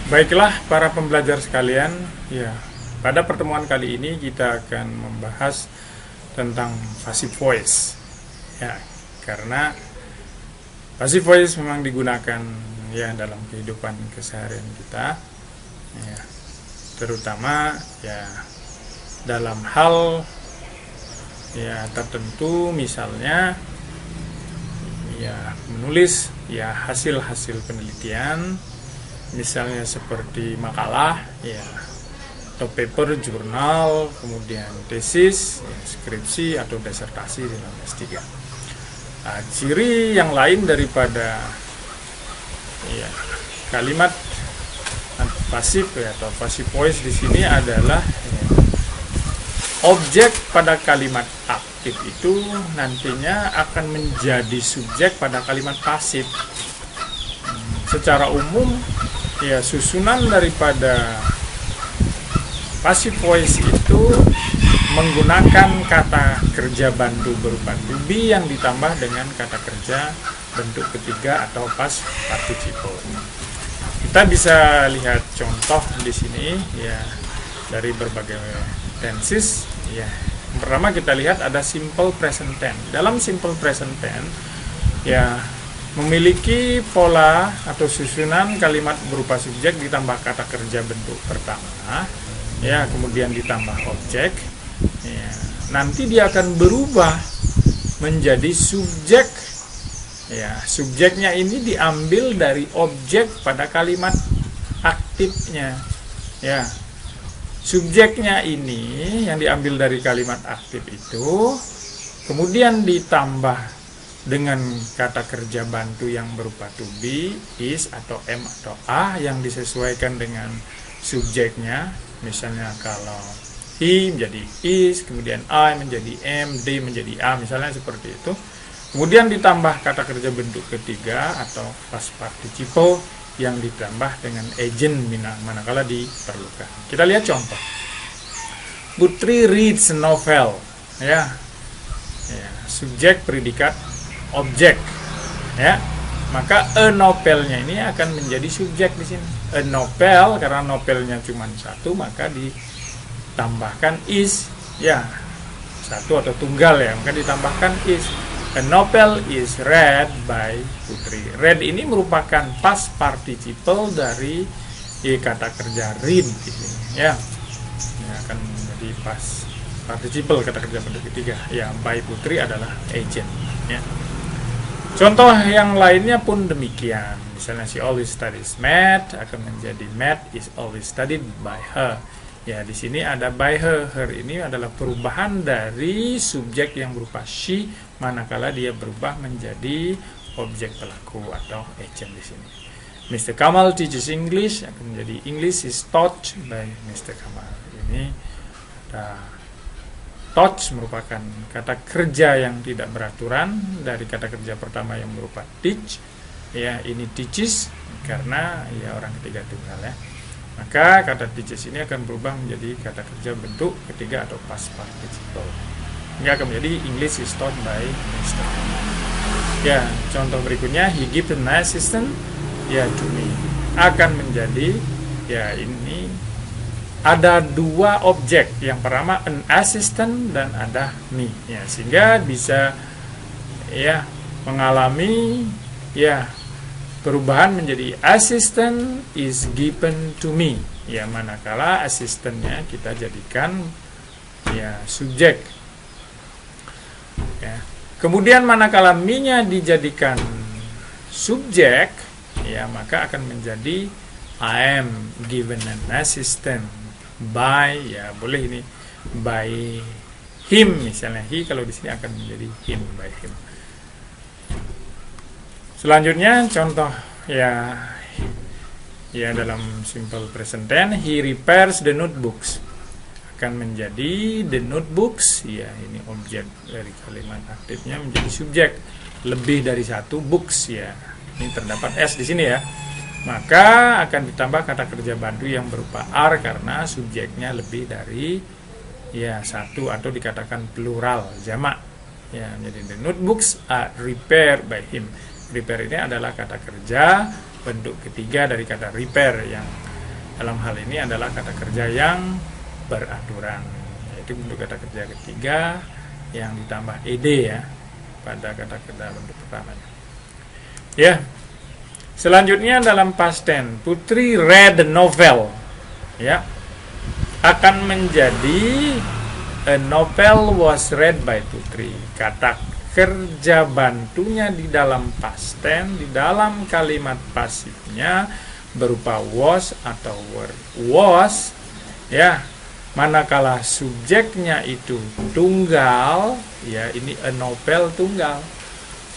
Baiklah para pembelajar sekalian, ya, pada pertemuan kali ini kita akan membahas tentang passive voice. Ya, karena passive voice memang digunakan ya dalam kehidupan keseharian kita. Ya, terutama ya dalam hal ya tertentu, misalnya ya menulis ya hasil-hasil penelitian, misalnya seperti makalah ya atau paper jurnal, kemudian tesis ya, skripsi atau disertasi dalam S3. Nah, ciri yang lain daripada ya kalimat pasif ya, atau passive voice di sini adalah ya, objek pada kalimat aktif itu nantinya akan menjadi subjek pada kalimat pasif. Secara umum ya susunan daripada passive voice itu menggunakan kata kerja bantu berupa to be yang ditambah dengan kata kerja bentuk ketiga atau past participle. Kita bisa lihat contoh di sini ya dari berbagai tenses ya. Yang pertama kita lihat ada simple present tense. Dalam simple present tense ya memiliki pola atau susunan kalimat berupa subjek ditambah kata kerja bentuk pertama ya, kemudian ditambah objek ya. Nanti dia akan berubah menjadi subjek ya. Subjeknya ini diambil dari objek pada kalimat aktifnya ya. Subjeknya ini yang diambil dari kalimat aktif itu kemudian ditambah dengan kata kerja bantu yang berupa to be, is, atau am, atau a yang disesuaikan dengan subjeknya. Misalnya kalau he menjadi is, kemudian I menjadi am, they menjadi a, misalnya seperti itu. Kemudian ditambah kata kerja bentuk ketiga atau past participle yang ditambah dengan agent manakala diperlukan. Kita lihat contoh. Putri reads a novel. Ya, subjek, predikat, objek ya, maka a novelnya ini akan menjadi subjek di sini. A novel karena novelnya cuma satu maka ditambahkan is ya, satu atau tunggal ya, maka ditambahkan is. A novel is read by Putri. Read ini merupakan past participle dari kata kerja read di sini ya. Ini akan menjadi past participle kata kerja bentuk ketiga ya. By Putri adalah agent ya. Contoh yang lainnya pun demikian. Misalnya she always studies math akan menjadi math is always studied by her. Ya, di sini ada by her. Her ini adalah perubahan dari subjek yang berupa she manakala dia berubah menjadi objek pelaku atau agent di sini. Mr. Kamal teaches English akan menjadi English is taught by Mr. Kamal. Ini ada taught merupakan kata kerja yang tidak beraturan dari kata kerja pertama yang berupa teach ya, ini teaches karena ya orang ketiga tunggal ya, maka kata teaches ini akan berubah menjadi kata kerja bentuk ketiga atau past participle. Ini akan menjadi English is taught by Mr. Ya, contoh berikutnya he gives an assistant ya to me akan menjadi ya, ini ada dua objek, yang pertama an assistant dan ada me ya, sehingga bisa ya mengalami ya perubahan menjadi assistant is given to me ya, manakala asistennya kita jadikan ya subjek ya. Kemudian manakala me-nya dijadikan subjek ya, maka akan menjadi I am given an assistant by ya, boleh ini by him misalnya, he kalau di sini akan menjadi him, by him. Selanjutnya contoh ya dalam simple present tense he repairs the notebooks akan menjadi the notebooks ya, ini objek dari kalimat aktifnya menjadi subjek, lebih dari satu books ya, ini terdapat s di sini ya, maka akan ditambah kata kerja bantu yang berupa are karena subjeknya lebih dari ya satu atau dikatakan plural jamak ya, menjadi the notebooks are repaired by him. Repair ini adalah kata kerja bentuk ketiga dari kata repair yang dalam hal ini adalah kata kerja yang beraturan, yaitu bentuk kata kerja ketiga yang ditambah ed ya pada kata kerja bentuk pertamanya. Ya. Selanjutnya dalam past tense, Putri read the novel. Ya. Akan menjadi a novel was read by Putri. Kata kerja bantunya di dalam past tense, di dalam kalimat pasifnya berupa was atau were. Was, ya, manakala subjeknya itu tunggal, ya ini a novel tunggal.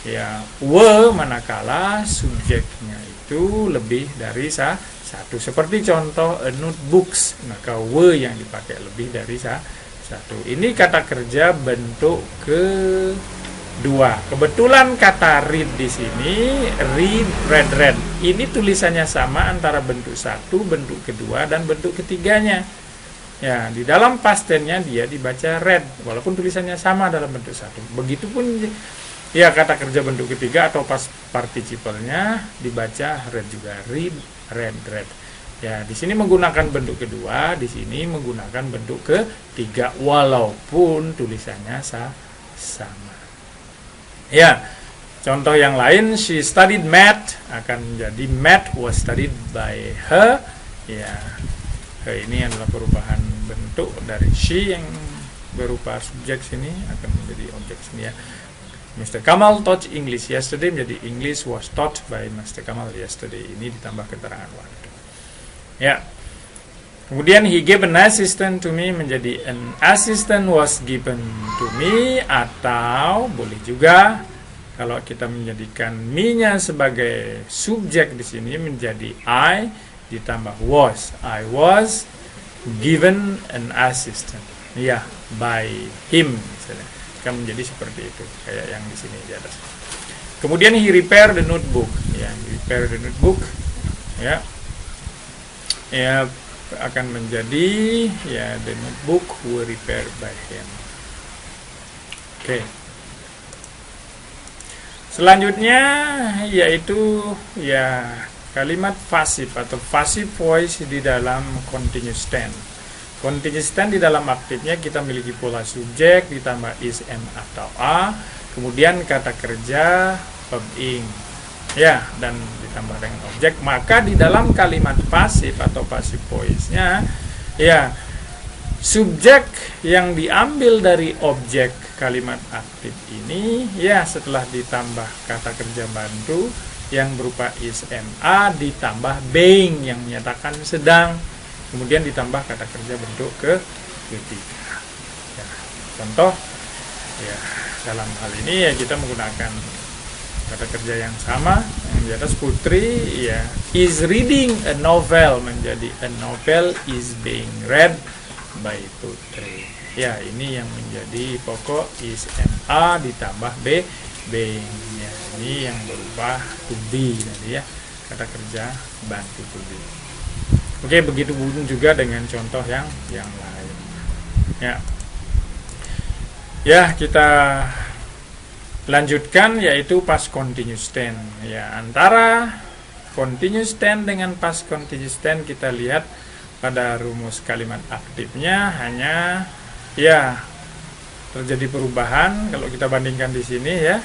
Ya, were manakala subjeknya itu lebih dari satu. Seperti contoh a notebooks, maka were yang dipakai lebih dari satu. Ini kata kerja bentuk kedua. Kebetulan kata read di sini, read, read. Ini tulisannya sama antara bentuk satu, bentuk kedua, dan bentuk ketiganya. Ya, di dalam past tense-nya dia dibaca read, walaupun tulisannya sama dalam bentuk satu. Begitupun ya kata kerja bentuk ketiga atau past participle-nya dibaca read juga, read, read. Ya, di sini menggunakan bentuk kedua, di sini menggunakan bentuk ketiga, walaupun tulisannya sama. Ya, contoh yang lain, she studied math, akan menjadi math was studied by her. Ya, ini adalah perubahan bentuk dari she yang berupa subjek sini akan menjadi objek sini ya. Mr. Kamal taught English yesterday menjadi English was taught by Mr. Kamal yesterday. Ini ditambah keterangan waktu. Ya. Kemudian he gave an assistant to me menjadi an assistant was given to me, atau boleh juga kalau kita menjadikan me-nya sebagai subjek di sini menjadi I ditambah was. I was given an assistant. Ya, by him misalnya. Kan menjadi seperti itu, kayak yang di sini di atas. Kemudian he repaired the notebook. Ya, repair the notebook. Ya. Ya, akan menjadi ya the notebook were repaired by him. Oke. Selanjutnya yaitu ya kalimat pasif atau passive voice di dalam continuous tense. Continuous tense di dalam aktifnya kita miliki pola subjek ditambah is, am atau a, kemudian kata kerja verb ing. Ya, dan ditambah dengan objek. Maka di dalam kalimat pasif atau passive voice-nya ya subjek yang diambil dari objek kalimat aktif ini ya setelah ditambah kata kerja bantu yang berupa is, am, a ditambah being yang menyatakan sedang, kemudian ditambah kata kerja bentuk ketiga. Ya, contoh ya dalam hal ini ya kita menggunakan kata kerja yang sama yang di atas. Putri ya is reading a novel menjadi a novel is being read by Putri. Ya, ini yang menjadi pokok is, am, a ditambah being. Ya, ini yang berubah to be tadi ya, kata kerja bantu to be. Oke, begitu pun juga dengan contoh yang lain. Ya. Ya, kita lanjutkan yaitu past continuous tense. Ya, antara continuous tense dengan past continuous tense kita lihat pada rumus kalimat aktifnya hanya ya terjadi perubahan kalau kita bandingkan di sini ya.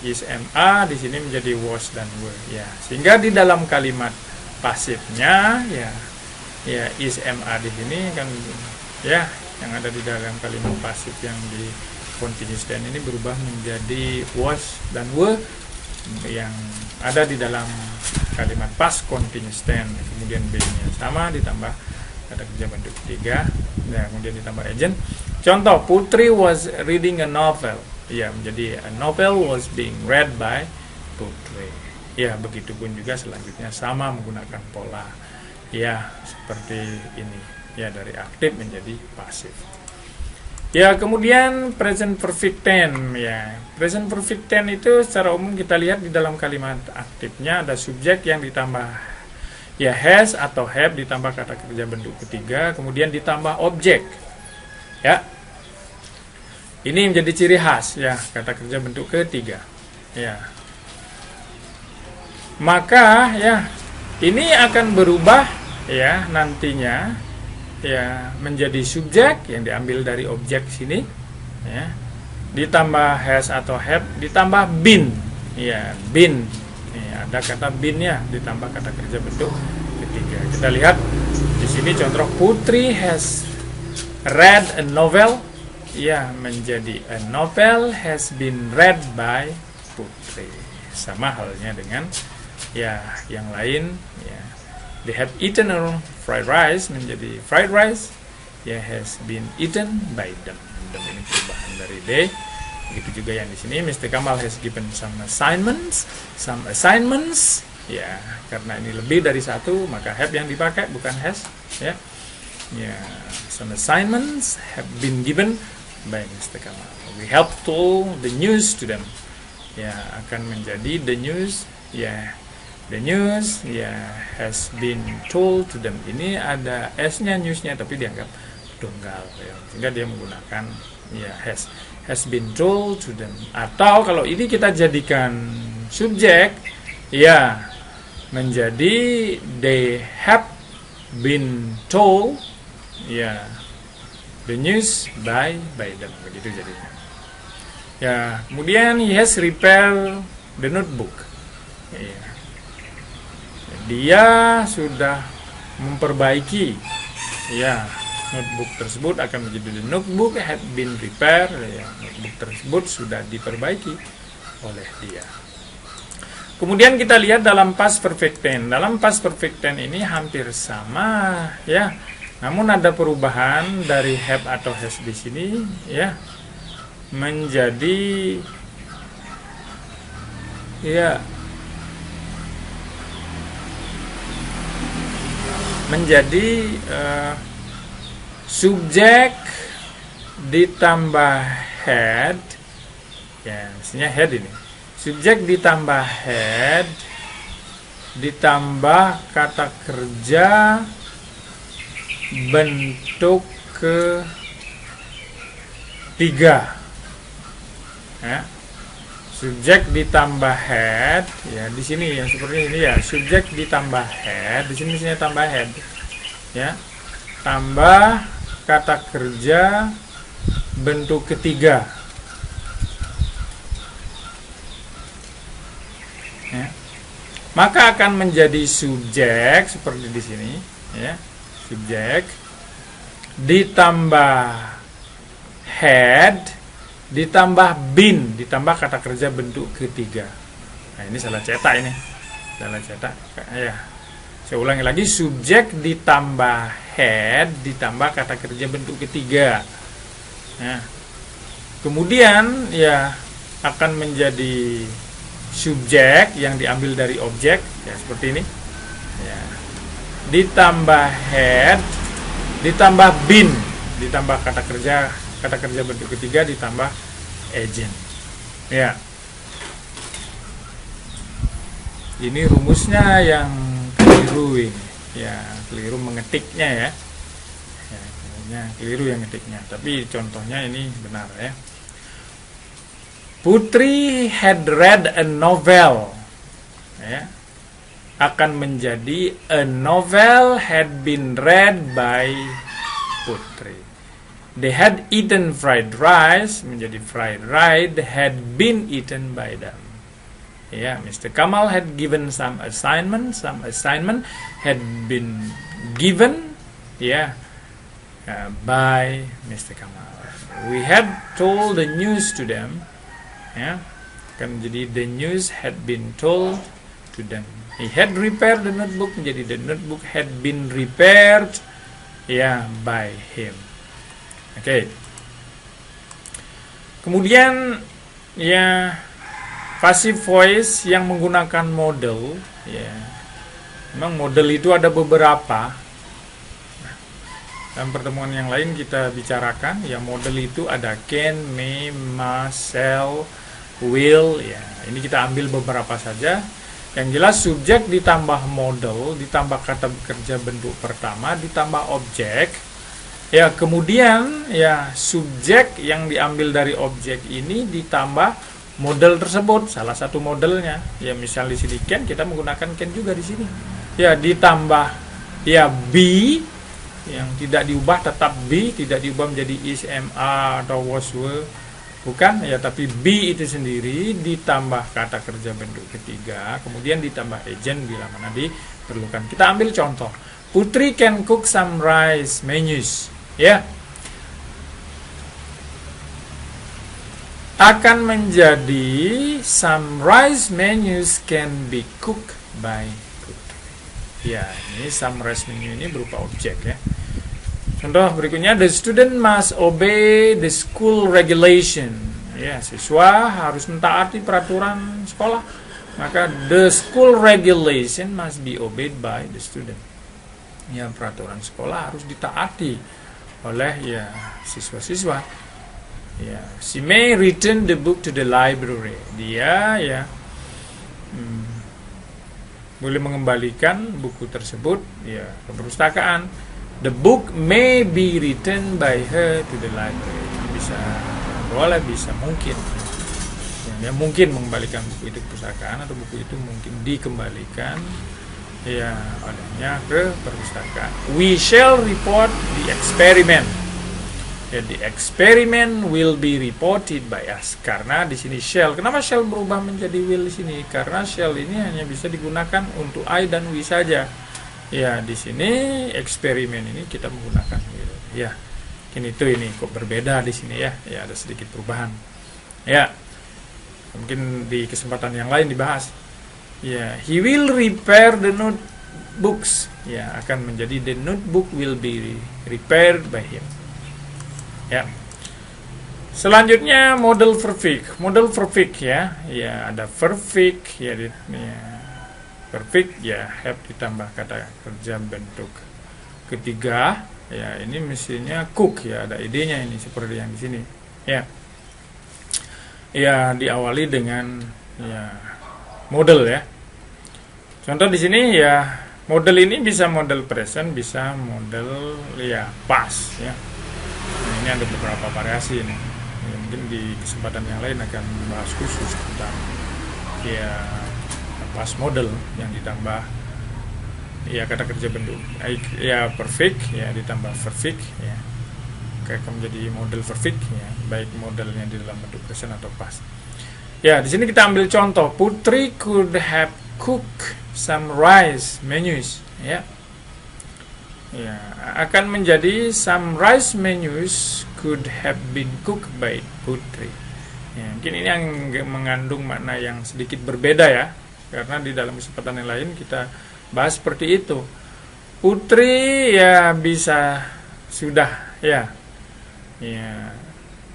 Is, am, a di sini menjadi was dan were ya. Sehingga di dalam kalimat pasifnya ya is, am, a di sini kan ya yang ada di dalam kalimat pasif yang di continuous tense ini berubah menjadi was dan were yang ada di dalam kalimat past continuous tense. Kemudian being-nya sama ditambah kata kerja bentuk ketiga, nah, kemudian ditambah agent. Contoh, Putri was reading a novel. Ya, menjadi a novel was being read by Putri. Ya, begitupun juga selanjutnya sama menggunakan pola ya seperti ini ya, dari aktif menjadi pasif. Ya, kemudian present perfect tense ya. Present perfect tense itu secara umum kita lihat di dalam kalimat aktifnya ada subjek yang ditambah ya has atau have ditambah kata kerja bentuk ketiga, kemudian ditambah objek. Ya. Ini menjadi ciri khas ya kata kerja bentuk ketiga. Ya. Maka ya ini akan berubah ya nantinya ya menjadi subjek yang diambil dari objek sini, ya, ditambah has atau had, ditambah been, ya been, ya, ada kata been-nya, ditambah kata kerja bentuk ketiga. Kita lihat di sini contoh, Putri has read a novel, ya menjadi a novel has been read by Putri. Sama halnya dengan ya yang lain, ya. They have eaten a fried rice menjadi fried rice, ya has been eaten by them. Them ini perubahan dari they. Begitu juga yang di sini, Mr. Kamal has given some assignments, ya karena ini lebih dari satu maka have yang dipakai bukan has, ya. Ya, some assignments have been given by Mr. Kamal. We help told the news to them. Ya akan menjadi the news, ya. The news has been told to them. Ini ada s-nya newsnya tapi dianggap tunggal, ya. Sehingga dia menggunakan ya has been told to them. Atau kalau ini kita jadikan subjek, ya menjadi they have been told, ya the news by them, begitu jadinya. Ya, kemudian he has repaired the notebook. Ya. Dia sudah memperbaiki, ya notebook tersebut akan menjadi the notebook had been repaired, ya notebook tersebut sudah diperbaiki oleh dia. Kemudian kita lihat dalam past perfect tense. Dalam past perfect tense ini hampir sama, ya. Namun ada perubahan dari have atau has di sini, ya menjadi ya menjadi subjek ditambah had, ya mestinya had ini, subjek ditambah had ditambah kata kerja bentuk ketiga, ya. Subjek ditambah had, ya di sini yang seperti ini, ya subjek ditambah had, di sini tambah had, ya tambah kata kerja bentuk ketiga, ya. Maka akan menjadi subjek seperti di sini, ya subjek ditambah had ditambah been ditambah kata kerja bentuk ketiga. Nah ini salah cetak, ini salah cetak, ya saya ulangi lagi, subjek ditambah had ditambah kata kerja bentuk ketiga, ya. Kemudian ya akan menjadi subjek yang diambil dari objek, ya seperti ini, ya ditambah had ditambah been ditambah kata kerja bentuk ketiga ditambah agent, ya. Ini rumusnya yang keliru ini, ya keliru mengetiknya, ya keliru yang ngetiknya, tapi contohnya ini benar, ya. Putri had read a novel, ya akan menjadi a novel had been read by Putri. They had eaten fried rice menjadi fried rice had been eaten by them. Ya, Mr. Kamal had given some assignment had been given, ya, by Mr. Kamal. We had told the news to them, ya, akan menjadi the news had been told to them. He had repaired the notebook menjadi the notebook had been repaired, ya, by him. Oke. Kemudian ya passive voice yang menggunakan model, ya. Memang model itu ada beberapa. Dalam pertemuan yang lain kita bicarakan, ya model itu ada can, may, must, shall, will, ya. Ini kita ambil beberapa saja. Yang jelas subjek ditambah model ditambah kata bekerja bentuk pertama ditambah objek. Ya, kemudian ya subjek yang diambil dari objek ini ditambah model tersebut, salah satu modelnya. Ya, misal di sini can, kita menggunakan can juga di sini. Ya, ditambah Ya, be yang tidak diubah tetap be, tidak diubah menjadi is, am, are atau was, were, bukan ya, tapi be itu sendiri ditambah kata kerja bentuk ketiga, kemudian ditambah agent bila mana diperlukan. Kita ambil contoh, Putri can cook some rice menus, ya, akan menjadi some rice menus can be cooked by Putri. Ya, ini some rice menu ini berupa objek ya. Contoh berikutnya, the student must obey the school regulation. Ya, siswa harus mentaati peraturan sekolah. Maka the school regulation must be obeyed by the student. Ya, peraturan sekolah harus ditaati oleh ya siswa-siswa. Ya, she may return the book to the library. Dia ya boleh mengembalikan buku tersebut ya ke perpustakaan. The book may be written by her to the library. Bisa boleh, bisa mungkin. Ya, mungkin mengembalikan buku itu ke perpustakaan, atau buku itu mungkin dikembalikan ya olehnya ke perpustakaan. We shall report the experiment. Ya, the experiment will be reported by us. Karena di sini shall. Kenapa shall berubah menjadi will di sini? Karena shall ini hanya bisa digunakan untuk I dan we saja. Ya, di sini eksperimen ini kita menggunakan will. Ya, ini kok berbeda di sini ya. Ya, ada sedikit perubahan. Ya, mungkin di kesempatan yang lain dibahas. Ya, he will repair the notebooks. Ya, akan menjadi the notebook will be repaired by him. Ya. Selanjutnya model perfect. Model perfect ya. Ya, ada perfect ya, perfect ya, have ditambah kata kerja bentuk ketiga. Ya, ini mestinya cook ya, ada idenya ini seperti yang di sini. Ya. Ya, diawali dengan ya model ya. Contoh di sini ya, model ini bisa model present, bisa model ya past ya. Nah, ini ada beberapa variasi ini. Ya, mungkin di kesempatan yang lain akan membahas khusus tentang ya past model yang ditambah ya kata kerja bentuk ya perfect ya ditambah perfect ya akan menjadi model perfect ya, baik modelnya di dalam bentuk present atau past. Ya, di sini kita ambil contoh, Putri could have cooked some rice menus ya. Ya, akan menjadi some rice menus could have been cooked by Putri. Ya, mungkin ini yang mengandung makna yang sedikit berbeda ya, karena di dalam kesempatan yang lain kita bahas seperti itu. Putri ya bisa sudah ya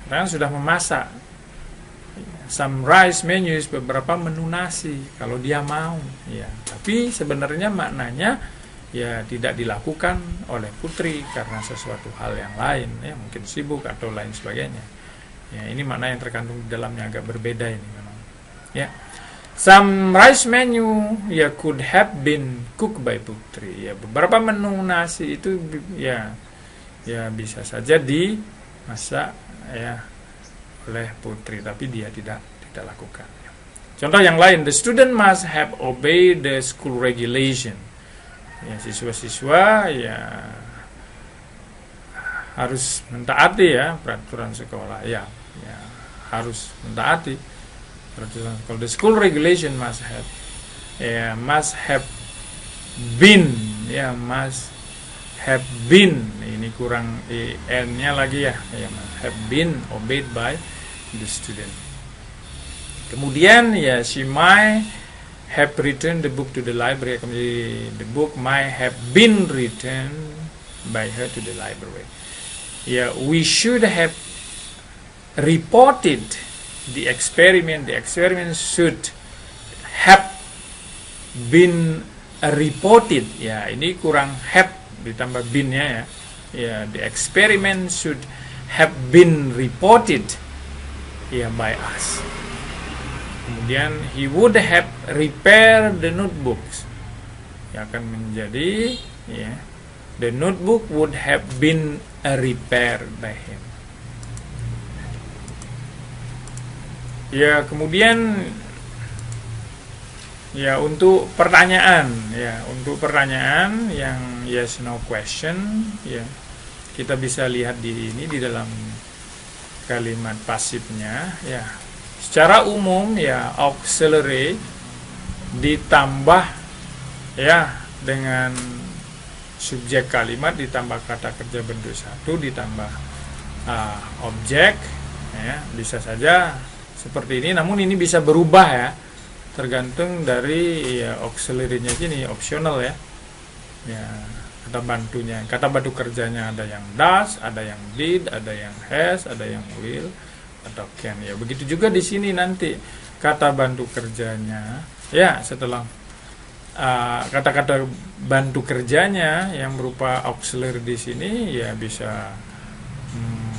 kan sudah memasak some rice menus, beberapa menu nasi kalau dia mau ya, tapi sebenarnya maknanya ya tidak dilakukan oleh Putri karena sesuatu hal yang lain ya, mungkin sibuk atau lain sebagainya ya. Ini makna yang terkandung di dalamnya agak berbeda ini memang ya. Some rice menu ya could have been cooked by Putri ya, beberapa menu nasi itu ya bisa saja dimasak ya oleh Putri, tapi dia tidak lakukan ya. Contoh yang lain, the student must have obeyed the school regulation ya, siswa-siswa ya harus mentaati ya peraturan sekolah ya harus mentaati peraturan sekolah. The school regulation must have been ya, must have been, ini kurang n-nya lagi ya must have been obeyed by the student. Kemudian ya, she might have returned the book to the library, kemudian the book might have been returned by her to the library. Ya, we should have reported the experiment should have been reported ya, ini kurang have ditambah been-nya ya, the experiment should have been reported ya by us. Kemudian he would have repaired the notebooks yang akan menjadi ya, the notebook would have been repaired by him. Ya, kemudian Ya, untuk pertanyaan, yang yes no question, ya kita bisa lihat di ini di dalam kalimat pasifnya, ya. Secara umum ya auxiliary ditambah ya dengan subjek kalimat ditambah kata kerja bentuk satu ditambah objek, ya bisa saja seperti ini, namun ini bisa berubah ya tergantung dari ya auxiliary-nya sini, opsional ya. Ya, kata bantunya, kata bantu kerjanya ada yang does, ada yang did, ada yang has, ada yang will atau can. Ya, begitu juga di sini nanti kata bantu kerjanya ya setelah kata-kata bantu kerjanya yang berupa auxiliary di sini ya bisa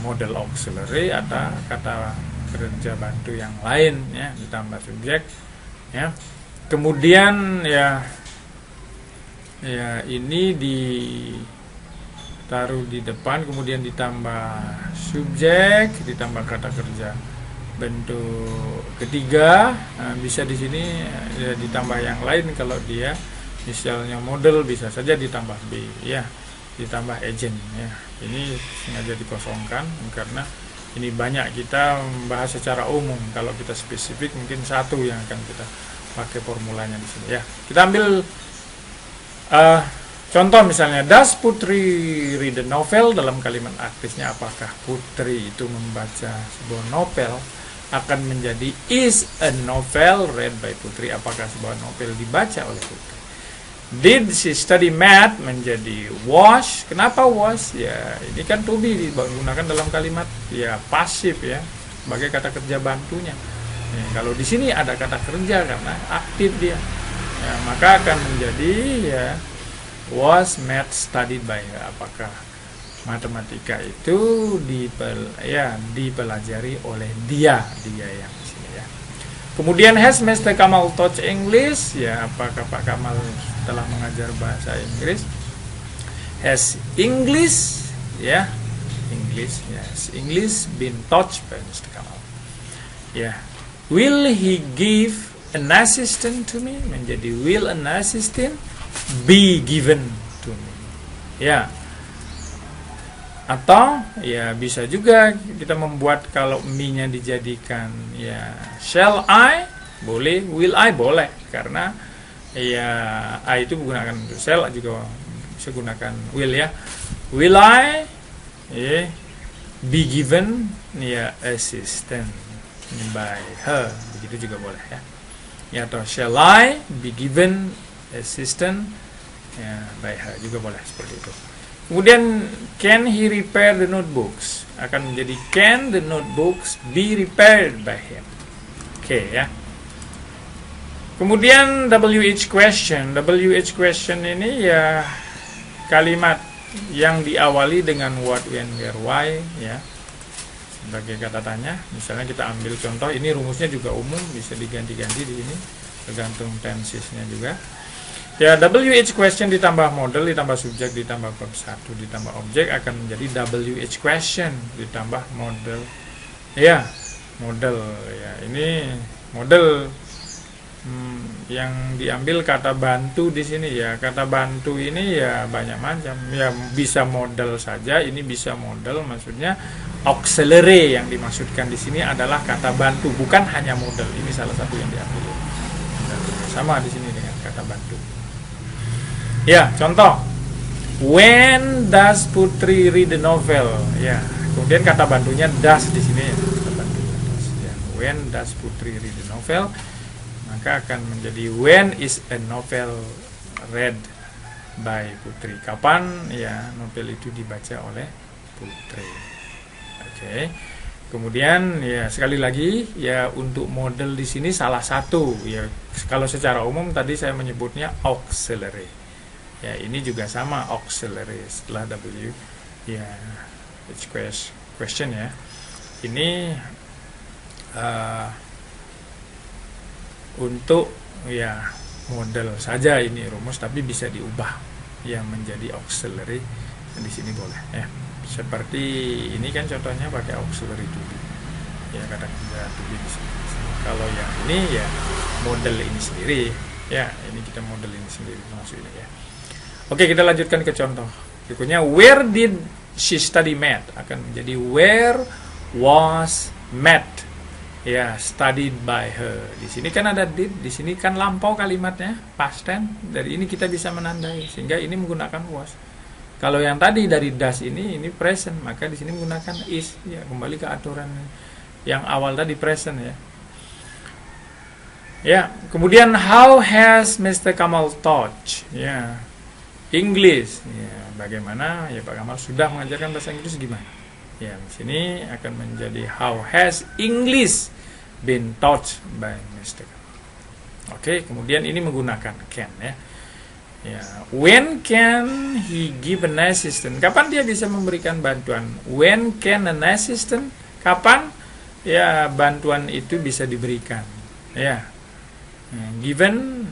model auxiliary atau kata kerja bantu yang lain ya ditambah subjek. Ya, kemudian ya ini ditaruh di depan, kemudian ditambah subjek, ditambah kata kerja bentuk ketiga. Bisa di sini ya, ditambah yang lain kalau dia misalnya model, bisa saja ditambah B ya, ditambah agent ya. Ini sengaja dikosongkan karena ini banyak kita membahas secara umum. Kalau kita spesifik mungkin satu yang akan kita pakai formulanya di sini ya. Kita ambil contoh misalnya, does Putri read a novel? Dalam kalimat aktifnya apakah Putri itu membaca sebuah novel? Akan menjadi is a novel read by Putri? Apakah sebuah novel dibaca oleh Putri? Did she study math? Menjadi was. Kenapa was? Ya, ini kan to be digunakan dalam kalimat ya pasif ya sebagai kata kerja bantunya. Ya, kalau di sini ada kata kerja karena aktif dia, ya, maka akan menjadi ya was math studied by her. Apakah matematika itu dipelajari oleh dia yang di sini ya. Kemudian has Mr. Kamal taught English? Ya, apakah Pak Kamal telah mengajar bahasa Inggris? Has English ya, English been taught by Mr. Kamal? Ya. Will he give an assistant to me? Menjadi will an assistant be given to me? Ya. Atau ya bisa juga kita membuat kalau me-nya dijadikan ya shall I, boleh, will I boleh, karena ya I itu menggunakan shall, juga bisa gunakan will ya. Will I be given ya assistant by her, begitu juga boleh ya. Ya, atau shall I be given assistant ya by her juga boleh seperti itu. Kemudian can he repair the notebooks? Akan menjadi can the notebooks be repaired by him? Oke ya. Kemudian WH question. WH question ini ya kalimat yang diawali dengan what, when, where, why ya sebagai kata tanya. Misalnya kita ambil contoh, ini rumusnya juga umum, bisa diganti-ganti di sini tergantung tensesnya juga. Ya, WH question ditambah model, ditambah subjek, ditambah verb 1, ditambah objek akan menjadi WH question ditambah model. Ya, model ya. Ini model yang diambil kata bantu di sini ya. Kata bantu ini ya banyak macam. Ya, bisa model saja, ini bisa model, maksudnya auxiliary yang dimaksudkan di sini adalah kata bantu, bukan hanya model. Ini salah satu yang diambil. Sama di sini dengan kata bantu. Ya, contoh. When does Putri read the novel? Ya, kemudian kata bantunya does di sini ya. Kata bantunya does. Ya, when does Putri read the novel? Maka akan menjadi when is a novel read by Putri? Kapan ya novel itu dibaca oleh Putri? Oke. Kemudian ya sekali lagi ya untuk model di sini salah satu ya, kalau secara umum tadi saya menyebutnya auxiliary. Ya, ini juga sama auxiliary setelah W ya question ya. Ini untuk ya model saja ini rumus, tapi bisa diubah ya menjadi auxiliary di sini boleh ya. Seperti ini kan contohnya pakai auxiliary to be. Ya, kata kerja to be di sini. Kalau yang ini ya model ini sendiri Ya, ini kita modelin sendiri maksud ini ya. Oke, kita lanjutkan ke contoh berikutnya. Where did she study math? Akan menjadi where was math ya studied by her. Di sini kan ada did, di sini kan lampau kalimatnya, past tense. Dari ini kita bisa menandai sehingga ini menggunakan was. Kalau yang tadi dari does ini present, maka di sini menggunakan is. Ya, kembali ke aturan yang awal tadi present ya. Ya, kemudian how has Mr. Kamal taught? Ya, English. Ya, bagaimana ya Pak Kamal sudah mengajarkan bahasa Inggris gimana? Ya, di sini akan menjadi how has English been taught by Mr. Kamal. Oke, kemudian ini menggunakan can ya. Ya, when can he give an assistant? Kapan dia bisa memberikan bantuan? When can an assistant? Kapan ya bantuan itu bisa diberikan? Ya. Given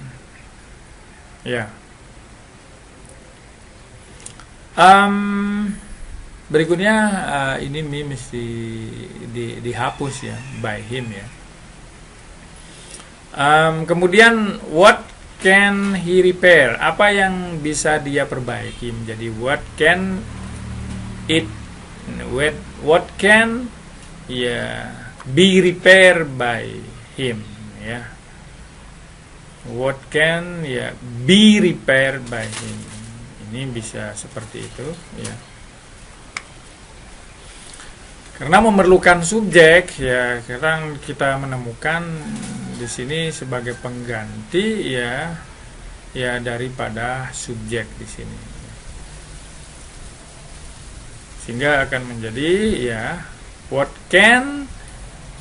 ya. Berikutnya ini mesti dihapus ya by him ya. Kemudian what can he repair? Apa yang bisa dia perbaiki? Menjadi what can it what can ya be repaired by him ya. What can ya be repaired by him? Ini bisa seperti itu ya. Karena memerlukan subjek ya, sekarang kita menemukan di sini sebagai pengganti ya daripada subjek di sini. Sehingga akan menjadi ya what can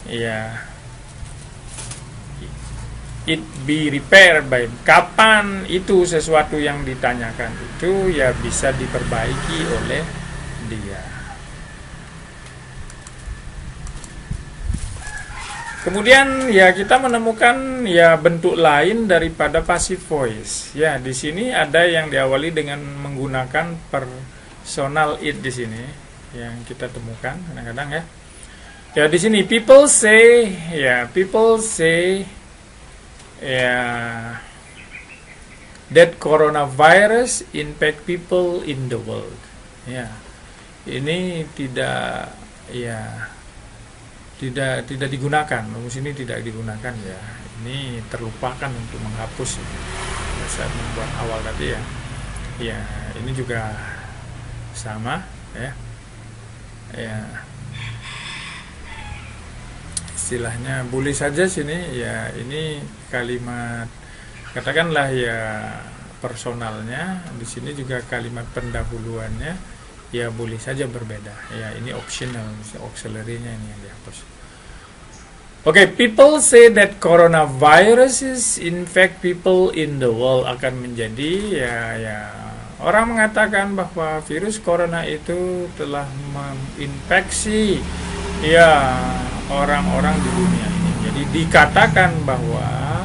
ya it be repaired by. Kapan itu sesuatu yang ditanyakan itu ya bisa diperbaiki oleh dia. Kemudian ya kita menemukan ya bentuk lain daripada passive voice. Ya, di sini ada yang diawali dengan menggunakan personal it di sini yang kita temukan kadang-kadang ya. Ya, di sini people say that coronavirus impact people in the world. Ya, ini tidak digunakan. Rumus ini tidak digunakan ya. Ini terlupakan untuk menghapus saat membuat awal tadi ya. Ya, ini juga sama ya. Ya. Istilahnya boleh saja sini ya, ini kalimat katakanlah ya personalnya, di sini juga kalimat pendahuluannya ya boleh saja berbeda ya. Ini optional, auxiliary-nya ini yang dihapus. Oke, people say that coronavirus infect people in the world akan menjadi ya orang mengatakan bahwa virus corona itu telah menginfeksi ya orang-orang di dunia ini. Jadi dikatakan bahwa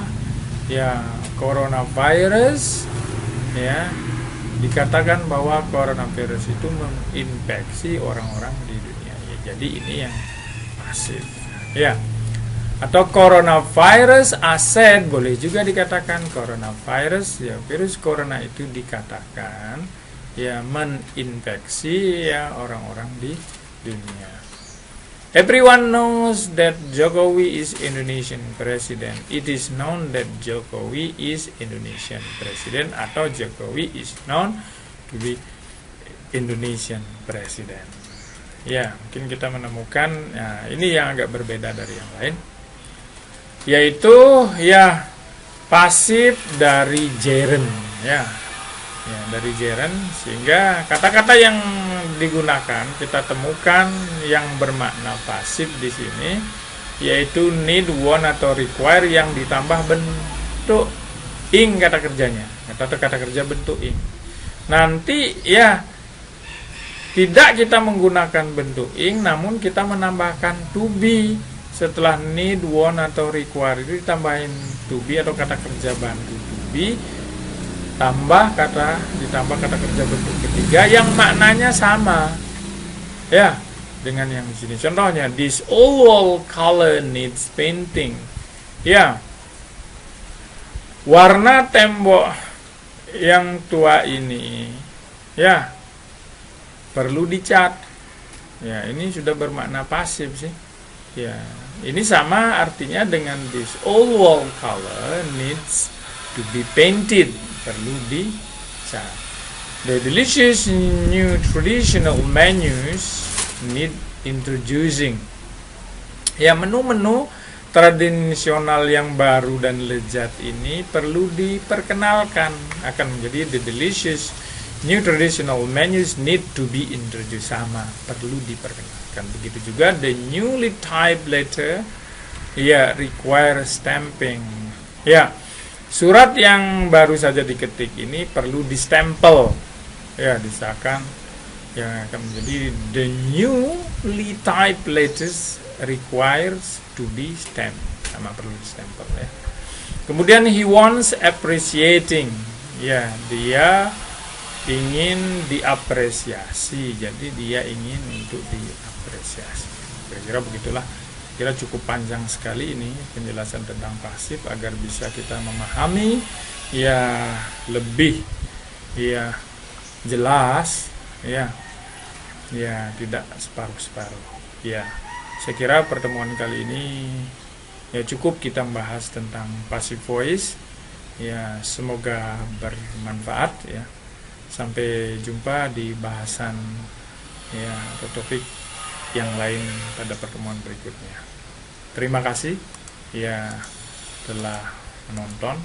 ya coronavirus ya dikatakan bahwa coronavirus itu menginfeksi orang-orang di dunia. Ya, jadi ini yang pasif. Ya. Atau coronavirus aset boleh juga dikatakan coronavirus ya virus corona itu dikatakan ya meninfeksi ya orang-orang di dunia. Everyone knows that Jokowi is Indonesian president. It is known that Jokowi is Indonesian president atau Jokowi is known to be Indonesian president. Ya, mungkin kita menemukan ya, ini yang agak berbeda dari yang lain. Yaitu ya pasif dari gerund ya. Ya, dari gerund sehingga kata-kata yang digunakan kita temukan yang bermakna pasif di sini yaitu need, want atau require yang ditambah bentuk ing kata kerjanya. Kata kerja bentuk ing. Nanti ya tidak kita menggunakan bentuk ing namun kita menambahkan to be. Setelah need, want atau require itu ditambahin to be atau kata kerja bantu to be, ditambah kata kerja bentuk ketiga yang maknanya sama ya dengan yang di sini. Contohnya this old wall color needs painting. Ya, warna tembok yang tua ini ya perlu dicat. Ya, ini sudah bermakna pasif sih. Ya, ini sama artinya dengan this old wall color needs to be painted, perlu dicat. The delicious new traditional menus need introducing. Ya, menu-menu tradisional yang baru dan lezat ini perlu diperkenalkan, akan menjadi the delicious new traditional menus need to be introduced, sama perlu diperkenalkan. Begitu juga the newly typed letter ya require stamping. Ya, surat yang baru saja diketik ini perlu distempel, ya disahkan, yang akan menjadi the newly typed letters requires to be stamped, sama perlu distempel ya. Kemudian he wants appreciating, ya dia ingin diapresiasi, jadi dia ingin untuk diapresiasi. Kira-kira begitulah. Kira cukup panjang sekali ini penjelasan tentang pasif agar bisa kita memahami ya lebih ya jelas ya tidak separuh-separuh ya. Saya kira pertemuan kali ini ya cukup kita membahas tentang passive voice ya, semoga bermanfaat ya. Sampai jumpa di bahasan ya atau topik yang lain pada pertemuan berikutnya. Terima kasih ya telah menonton.